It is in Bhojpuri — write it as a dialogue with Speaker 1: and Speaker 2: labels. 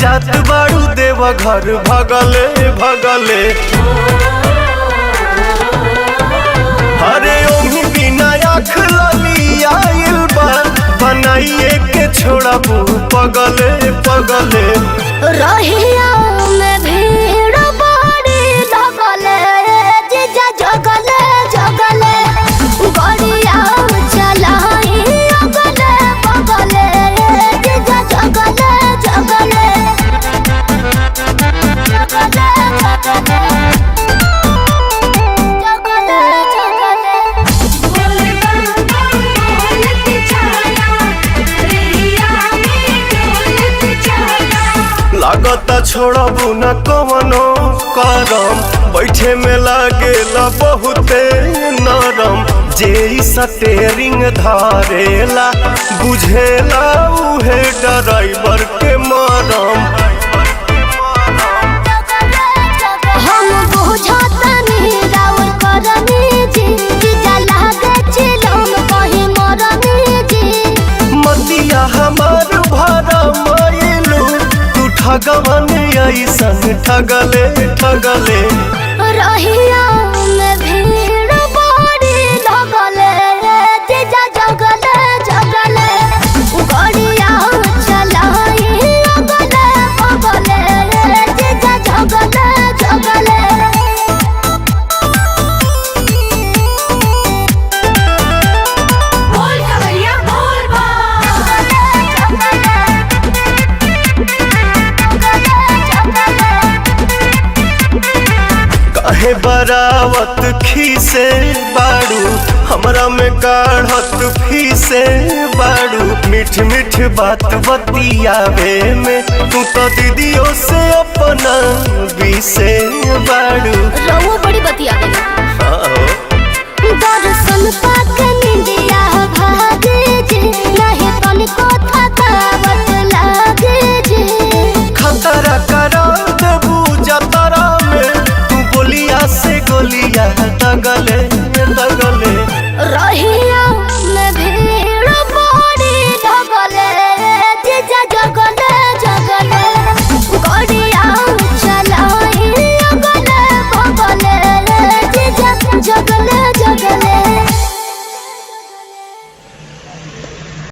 Speaker 1: जात बाड़ू देव घर भगले भगले अरे ओही बिना आँख लली आइल बा बनाइए के छोड़ा पगले पगले
Speaker 2: रहिया में भीड़ बड़ी लगले जीजा जगले जगले गड़िया चलाई अगले बगले जीजा जगले जगले
Speaker 1: लागता छोड़बू न कवनो करम बैठे में लागेला बहुते नरम जे स्टेरिंग धारेला बुझेला उहे ड्राइवर के मरम
Speaker 2: हम बुझतनी राउर करनी जी जीजा लागे चिलम कहीं मरनी जी
Speaker 1: मतिया हमार भरा मायलू तू ठगवन ऐसन ठगले ठगले
Speaker 2: रहिया में भीड़ बड़ी लगले जीजा जगले जगले गड़िया चलाई अगले बगले जीजा जगले जगले
Speaker 1: काहे बरावत खीसे बाड़ू हमरा में काढ़त फीसे बाड़ू मीठ मीठ बात बतियावे में तू तो दीदियों से अपना बीसे बाड़ू
Speaker 2: रहुआ बड़ी बतिया
Speaker 1: हाँ।
Speaker 2: दर्शन पाके